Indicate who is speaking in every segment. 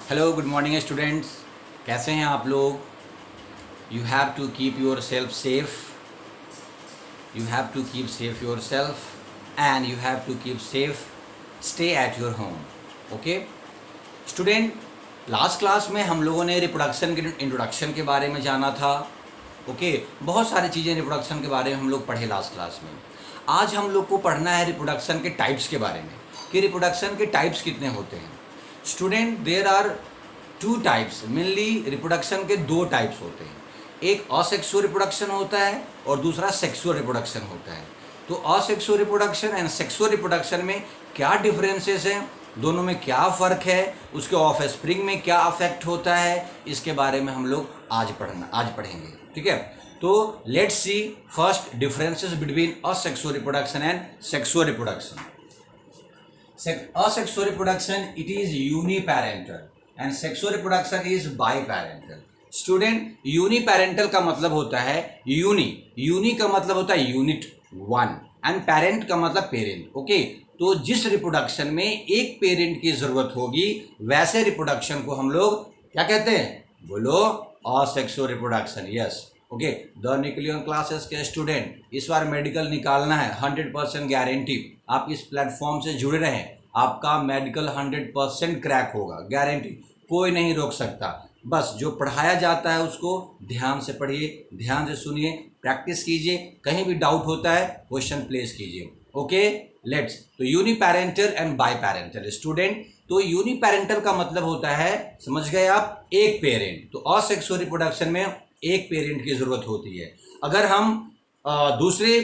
Speaker 1: Hello good morning students, कैसे हैं आप लोग। You have to keep yourself safe, you have to keep safe yourself and you have to keep safe stay at your home. Okay student, last class में हम लोगों ने reproduction के introduction के बारे में जाना था। ओके बहुत सारी चीज़ें रिप्रोडक्शन के बारे में हम लोग पढ़े लास्ट क्लास में। आज हम लोग को पढ़ना है रिप्रोडक्शन के टाइप्स के बारे में कि रिप्रोडक्शन के टाइप्स कितने होते हैं। Student, there are two types, mainly reproduction के दो टाइप्स होते हैं। एक असेक्सुअल रिप्रोडक्शन होता है और दूसरा सेक्सुअल रिप्रोडक्शन होता है। तो asexual reproduction and sexual reproduction में क्या डिफरेंसेस हैं, दोनों में क्या फ़र्क है, उसके ऑफ स्प्रिंग में क्या अफेक्ट होता है, इसके बारे में हम लोग आज पढ़ेंगे। ठीक है, तो let's see first differences between asexual reproduction and sexual reproduction. Asexual reproduction, it is uniparental and sexual reproduction is biparental. Student, uniparental का मतलब होता है यूनी का मतलब होता है यूनिट वन एंड पेरेंट का मतलब पेरेंट। ओके, तो जिस रिप्रोडक्शन में एक पेरेंट की जरूरत होगी वैसे रिप्रोडक्शन को हम लोग क्या कहते हैं, बोलो, asexual reproduction. Yes, okay, the Nucleon classes के स्टूडेंट, इस बार मेडिकल निकालना है 100% गारंटी। आप इस प्लेटफॉर्म से जुड़े रहें, आपका मेडिकल 100% क्रैक होगा, गारंटी, कोई नहीं रोक सकता। बस जो पढ़ाया जाता है उसको ध्यान से पढ़िए, ध्यान से सुनिए, प्रैक्टिस कीजिए, कहीं भी डाउट होता है क्वेश्चन प्लेस कीजिए। ओके लेट्स, तो uniparental and by parental. Student, तो यूनिपेरेंटल का मतलब होता है, समझ गए आप, एक पेरेंट। तो असेक्सुअल रिप्रोडक्शन में एक पेरेंट की जरूरत होती है। अगर हम दूसरे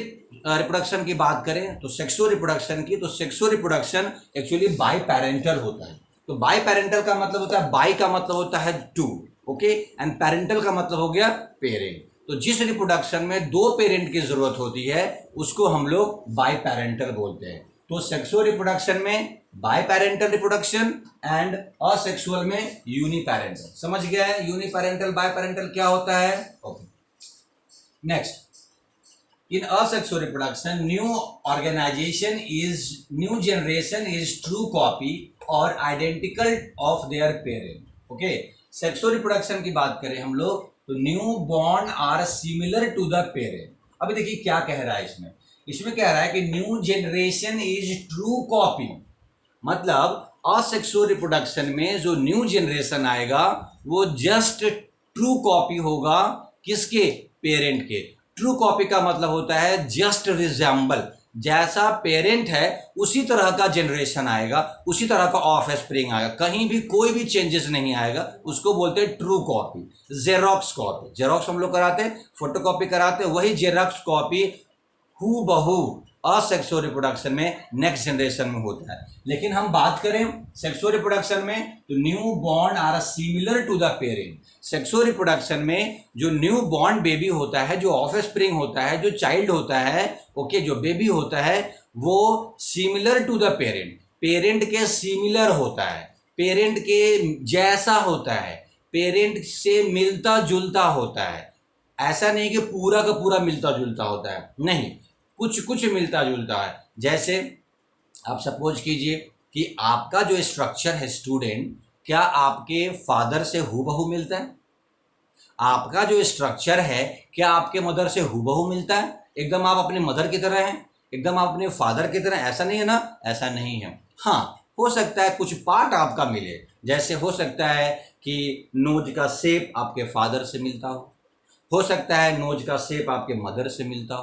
Speaker 1: रिप्रोडक्शन की बात करें तो सेक्सुअल रिप्रोडक्शन की, तो sexual reproduction actually by parental होता है। तो बाई पेरेंटल का मतलब होता है, बाई का मतलब होता है टू, ओके, एंड पेरेंटल का मतलब हो गया पेरेंट। तो जिस रिप्रोडक्शन में दो पेरेंट की जरूरत होती है उसको हम लोग बाई पेरेंटल बोलते हैं। तो सेक्सुअल रिप्रोडक्शन में by parental reproduction and asexual में यूनिपेरेंटल। समझ गया है यूनिपेरेंटल बाई पेरेंटल क्या होता है। Okay next, in asexual reproduction, new generation is true copy or identical of their parent. Okay, sexual reproduction की बात करें हम लोग तो new born are similar to the parent. अभी देखिए क्या कह रहा है इसमें कह रहा है कि new generation is true copy, मतलब असेक्सुअल रिप्रोडक्शन में जो न्यू जनरेशन आएगा वो जस्ट ट्रू कॉपी होगा, किसके, पेरेंट के। ट्रू कॉपी का मतलब होता है जस्ट रिजेंबल, जैसा पेरेंट है उसी तरह का जनरेशन आएगा, उसी तरह का ऑफ स्प्रिंग आएगा, कहीं भी कोई भी चेंजेस नहीं आएगा, उसको बोलते हैं true copy. Xerox copy, xerox हम लोग कराते हैं, फोटो कॉपी कराते हैं, वही जेरोक्स कॉपी हु बहू असेक्सुअल रिप्रोडक्शन में नेक्स्ट जनरेशन में होता है। लेकिन हम बात करें सेक्सुअल रिप्रोडक्शन में तो new born are similar to the parent. Sexual reproduction में जो न्यू बॉर्न बेबी होता है, जो ऑफ स्प्रिंग होता है, जो चाइल्ड होता है, ओके, जो बेबी होता है वो similar to the parent, parent के सिमिलर होता है, पेरेंट के जैसा होता है, पेरेंट से मिलता जुलता होता है। ऐसा नहीं कि पूरा का पूरा मिलता जुलता होता है, नहीं, कुछ कुछ मिलता जुलता है। जैसे आप सपोज कीजिए कि आपका जो स्ट्रक्चर है स्टूडेंट, क्या आपके फादर से हूबहू मिलता है? आपका जो स्ट्रक्चर है क्या आपके मदर से हूबहू मिलता है? एकदम आप अपने मदर की तरह हैं, एकदम आप अपने फादर की तरह, ऐसा नहीं है ना, ऐसा नहीं है। हाँ, हो सकता है कुछ पार्ट आपका मिले, जैसे हो सकता है कि नोज का शेप आपके फादर से मिलता हो सकता है नोज का शेप आपके मदर से मिलता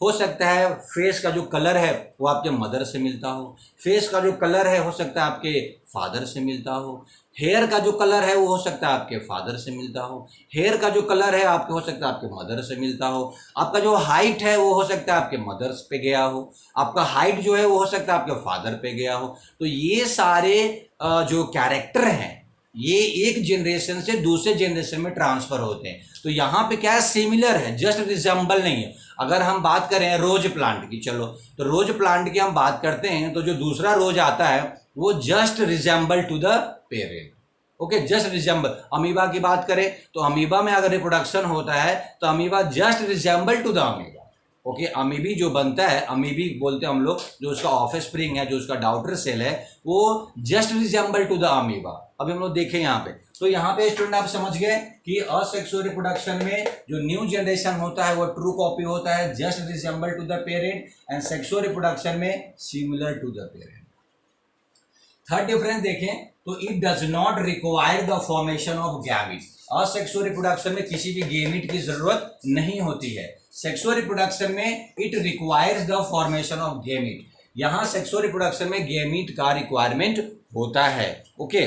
Speaker 1: हो सकता है फेस का जो कलर है वो आपके मदर से मिलता हो, फेस का जो कलर है हो सकता है आपके फादर से मिलता हो, हेयर का जो कलर है वो हो सकता है आपके फादर से मिलता हो, हेयर का जो कलर है आपके हो सकता है आपके मदर से मिलता हो, आपका जो हाइट है वो हो सकता है आपके मदर्स पे गया हो, आपका हाइट जो है वो हो सकता है आपके फादर पे गया हो। तो ये सारे जो कैरेक्टर हैं ये एक जनरेशन से दूसरे जनरेशन में ट्रांसफर होते हैं। तो यहाँ पे क्या है, सिमिलर है, जस्ट रिजेंबल नहीं है। अगर हम बात करें रोज प्लांट की, चलो तो रोज प्लांट की हम बात करते हैं तो जो दूसरा रोज आता है वो just resemble to the parent, okay, just resemble. Amoeba की बात करें तो अमीबा में अगर रिप्रोडक्शन होता है तो amoeba just resemble to the amoeba, okay, amoebae जो बनता है, अमीबी बोलते हैं हम लोग, जो उसका ऑफ स्प्रिंग है, जो उसका डाउटर सेल है, वो just resemble to the amoeba. अभी हम लोग देखें यहाँ पे, तो यहाँ पे स्टूडेंट आप समझ गए कि असेक्सुअल रिप्रोडक्शन में जो न्यू जनरेशन होता है वो ट्रू कॉपी होता है, just resemble to the parent, and sexual reproduction में similar to the parent. Third difference देखें तो it does not require the formation of gamete. Asexual reproduction में किसी भी गैमीट की जरूरत नहीं होती है। सेक्सुअल रिप्रोडक्शन में it requires the formation of gamete. यहां सेक्सुअल रिप्रोडक्शन में गैमीट का रिक्वायरमेंट होता है। ओके,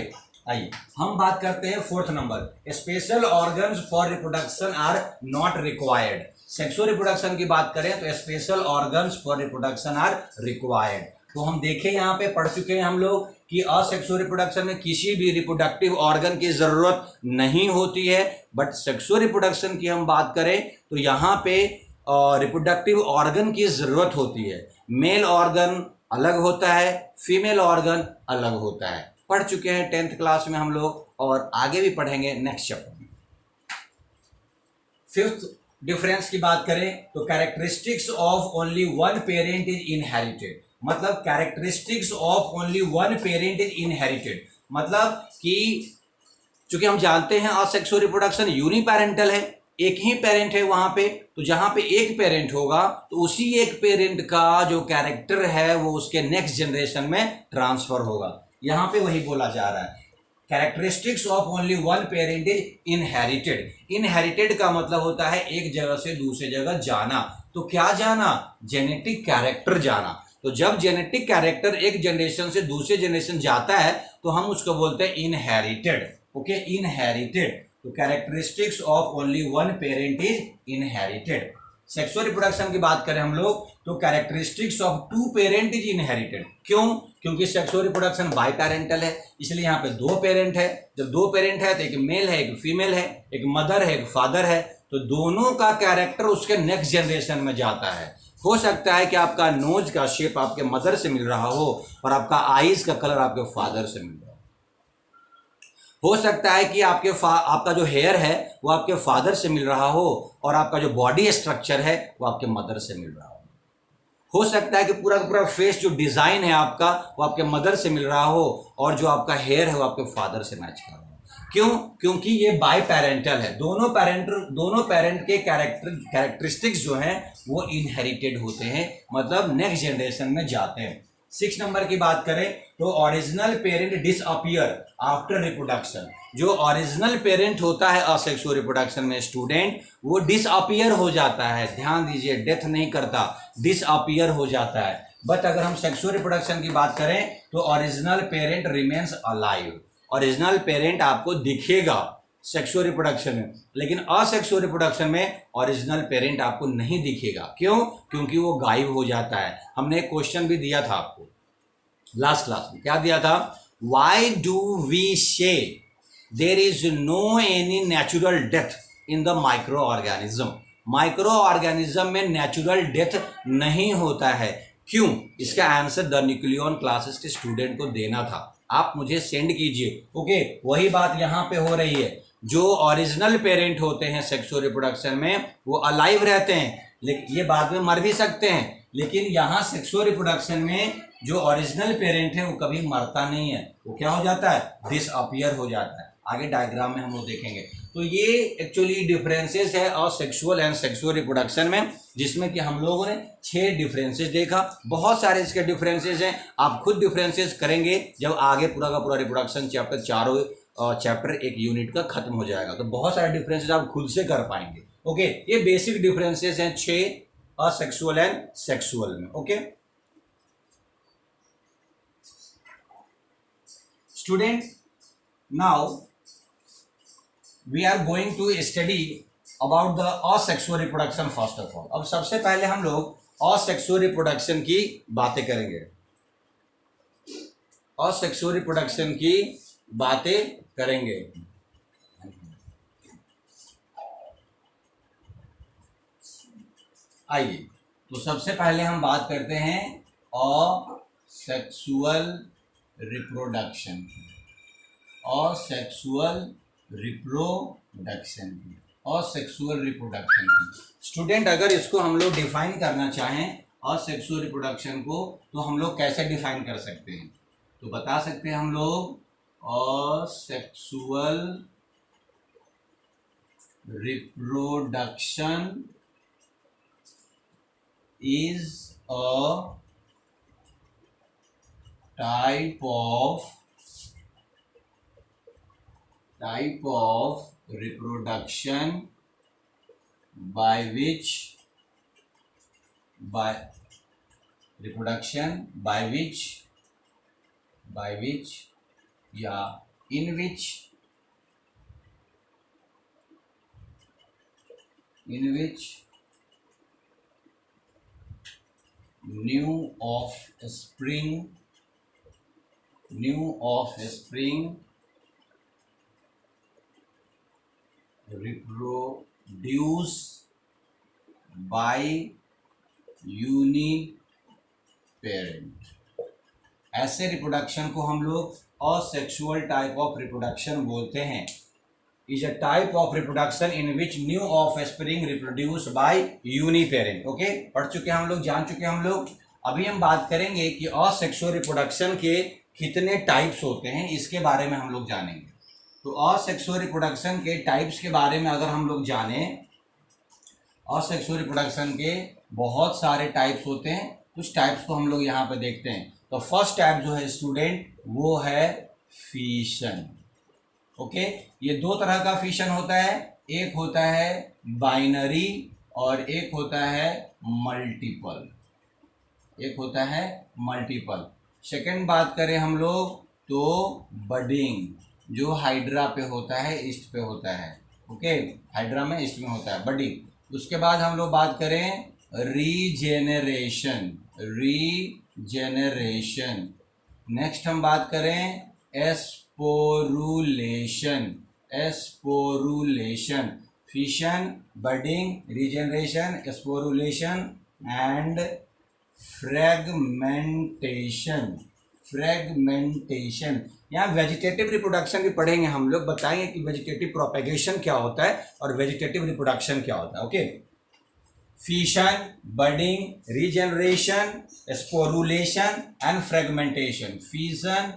Speaker 1: आइए हम बात करते हैं fourth number, special organs for reproduction are not required. Sexual reproduction की बात करें तो special organs for reproduction are required. तो हम देखें यहाँ पे पढ़ चुके हैं हम लोग कि असेक्सुअल रिप्रोडक्शन में किसी भी रिप्रोडक्टिव ऑर्गन की जरूरत नहीं होती है, बट सेक्सुअल रिप्रोडक्शन की हम बात करें तो यहाँ पे रिप्रोडक्टिव ऑर्गन की जरूरत होती है। मेल ऑर्गन अलग होता है, फीमेल ऑर्गन अलग होता है। पढ़ चुके हैं 10th क्लास में हम लोग, और आगे भी पढ़ेंगे नेक्स्ट चैप्टर में। फिफ्थ डिफरेंस की बात करें तो characteristics of only one parent is inherited. मतलब characteristics of only one parent is inherited, मतलब कि चूंकि हम जानते हैं असेक्सुअल रिप्रोडक्शन यूनिपेरेंटल है, एक ही पेरेंट है वहां पे, तो जहां पे एक पेरेंट होगा तो उसी एक पेरेंट का जो कैरेक्टर है वो उसके नेक्स्ट जनरेशन में ट्रांसफर होगा। यहां पे वही बोला जा रहा है, characteristics of only one parent is inherited. Inherited का मतलब होता है एक जगह से दूसरी जगह जाना। तो क्या जाना? जेनेटिक कैरेक्टर जाना। तो जब जेनेटिक कैरेक्टर एक जनरेशन से दूसरे जनरेशन जाता है तो हम उसको बोलते हैं इनहेरिटेड। Okay, inherited. तो characteristics of only one parent is inherited. Sexual reproduction की बात करें हम लोग तो characteristics of two parent is inherited. क्यों? क्योंकि सेक्सुअल रिप्रोडक्शन बाई पेरेंटल है, इसलिए यहाँ पे दो पेरेंट है। जब दो पेरेंट है तो एक मेल है एक फीमेल है, एक मदर है एक फादर है, तो दोनों का कैरेक्टर उसके नेक्स्ट जनरेशन में जाता है। हो सकता है कि आपका नोज का शेप आपके मदर से मिल रहा हो और आपका आईज का कलर आपके फादर से मिल रहा हो सकता है कि आपका जो हेयर है वो आपके फादर से मिल रहा और आपका जो बॉडी स्ट्रक्चर है वो आपके मदर से मिल रहा हो सकता है कि पूरा का पूरा फेस जो डिजाइन है आपका वो आपके मदर से मिल रहा हो और जो आपका हेयर है वो आपके फादर से मैच कर रहा हो। क्यों? क्योंकि ये बाई पेरेंटल है, दोनों पेरेंट के कैरेक्टरिस्टिक्स जो हैं वो इनहेरिटेड होते हैं, मतलब नेक्स्ट जनरेशन में जाते हैं। 6 नंबर की बात करें तो original parent disappear after reproduction. जो ओरिजिनल पेरेंट होता है असेक्सुअल रिप्रोडक्शन में स्टूडेंट, वो डिसअपियर हो जाता है। ध्यान दीजिए, डेथ नहीं करता, डिसअपियर हो जाता है। बट अगर हम सेक्सुअल रिप्रोडक्शन की बात करें तो original parent remains alive. Original parent आपको दिखेगा सेक्सुअल रिप्रोडक्शन में, लेकिन असेक्सुअल रिप्रोडक्शन में ओरिजिनल पेरेंट आपको नहीं दिखेगा। क्यों? क्योंकि वो गायब हो जाता है। हमने एक क्वेश्चन भी दिया था आपको लास्ट क्लास में, क्या दिया था? Why do we say there is no any natural death in the micro organism. Micro organism में नेचुरल डेथ नहीं होता है। क्यों? इसका आंसर द न्यूक्लियन क्लासेस के स्टूडेंट को देना था, आप मुझे सेंड कीजिए। ओके, वही बात यहाँ पे हो रही है। जो ओरिजिनल पेरेंट होते हैं सेक्सुअल रिप्रोडक्शन में वो अलाइव रहते हैं, लेकिन ये बाद में मर भी सकते हैं, लेकिन यहाँ सेक्सुअल रिप्रोडक्शन में जो ओरिजिनल पेरेंट है वो कभी मरता नहीं है, वो क्या हो जाता है? डिसअपियर हो जाता है। आगे डायग्राम में हम लोग देखेंगे। तो ये एक्चुअली डिफरेंसेस है असेक्सुअल एंड सेक्सुअल रिप्रोडक्शन में, जिसमें कि हम लोगों ने 6 डिफरेंसेस देखा। बहुत सारे इसके डिफरेंसेस हैं, आप खुद डिफरेंसेस करेंगे जब आगे पूरा का पूरा रिप्रोडक्शन चैप्टर, चारों चैप्टर एक यूनिट का खत्म हो जाएगा, तो बहुत सारे डिफरेंसेस आप खुद से कर पाएंगे। ओके, ये बेसिक डिफरेंसेस हैं 6 असेक्सुअल एंड सेक्सुअल में। Okay student, now we are going to study about the asexual reproduction first of all। अब सबसे पहले हम लोग asexual reproduction की बातें करेंगे। asexual reproduction की बातें करेंगे। आइए, तो सबसे पहले हम बात करते हैं asexual reproduction की। asexual रिप्रोडक्शन की असेक्सुअल रिप्रोडक्शन की। स्टूडेंट अगर इसको हम लोग डिफाइन करना चाहें असेक्सुअल रिप्रोडक्शन को, तो हम लोग कैसे डिफाइन कर सकते हैं? तो बता सकते हैं हम लोग asexual reproduction is a type of reproduction by which yeah in which new offspring reproduce by uniparent। ऐसे रिप्रोडक्शन को हम लोग असेक्सुअल टाइप ऑफ रिप्रोडक्शन बोलते हैं। Is a type of reproduction in which new offspring reproduce by uniparent. Okay, पढ़ चुके हम लोग, जान चुके हम लोग। अभी हम बात करेंगे कि असेक्सुअल रिप्रोडक्शन के कितने टाइप्स होते हैं, इसके बारे में हम लोग जानेंगे। तो असेक्सुअल रिप्रोडक्शन के टाइप्स के बारे में अगर हम लोग जाने, असेक्सुअल रिप्रोडक्शन के बहुत सारे टाइप्स होते हैं। कुछ टाइप्स को हम लोग यहाँ पे देखते हैं। तो फर्स्ट टाइप जो है स्टूडेंट, वो है फिशन। ओके, ये दो तरह का फिशन होता है, एक होता है बाइनरी और एक होता है मल्टीपल। सेकंड बात करें हम लोग तो बडिंग, जो हाइड्रा पे होता है, ईस्ट पे होता है। ओके, हाइड्रा में ईस्ट में होता है बडिंग। उसके बाद हम लोग बात करें रीजेनरेशन। नेक्स्ट हम बात करें sporulation. Fission, budding, regeneration, sporulation and fragmentation. यहाँ वेजिटेटिव रिप्रोडक्शन भी पढ़ेंगे हम लोग, बताएंगे कि वेजिटेटिव प्रोपेगेशन क्या होता है और वेजिटेटिव रिप्रोडक्शन क्या होता है। Okay, fission, budding, regeneration, sporulation and fragmentation. Fission,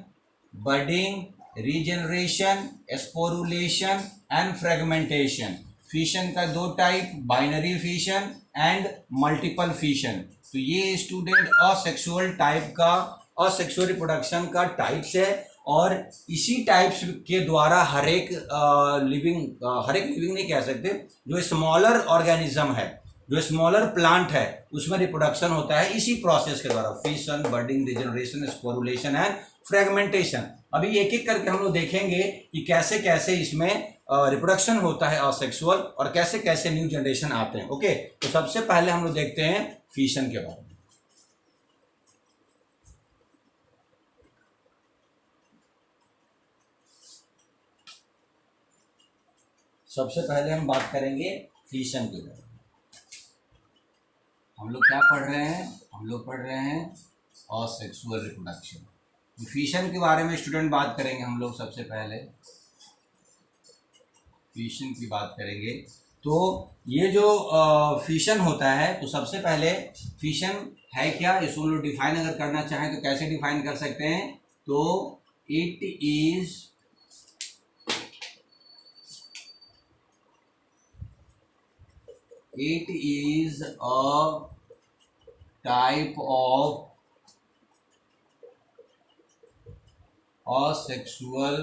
Speaker 1: budding, regeneration, sporulation and fragmentation. Fission का दो type, binary fission and multiple fission. तो ये स्टूडेंट असेक्सुअल रिप्रोडक्शन का टाइप्स है, और इसी टाइप्स के द्वारा हर एक लिविंग नहीं कह सकते, जो स्मॉलर ऑर्गेनिज्म है, जो स्मॉलर प्लांट है, उसमें रिप्रोडक्शन होता है इसी प्रोसेस के द्वारा। Fission, budding, regeneration, sporulation and fragmentation. अभी एक एक करके हम लोग देखेंगे कि कैसे कैसे इसमें रिप्रोडक्शन होता है असेक्सुअल, और कैसे कैसे न्यू जनरेशन आते हैं। ओके, तो सबसे पहले हम लोग देखते हैं फिशन के बारे में। सबसे पहले हम बात करेंगे फिशन के बारे में। हम लोग क्या पढ़ रहे हैं? हम लोग पढ़ रहे हैं असेक्सुअल रिप्रोडक्शन। फिशन के बारे में स्टूडेंट बात करेंगे हम लोग। सबसे पहले फिशन की बात करेंगे, तो ये जो फिशन होता है, तो सबसे पहले फिशन है क्या, इसको हम लोग डिफाइन अगर करना चाहें तो कैसे डिफाइन कर सकते हैं? तो it is a type of asexual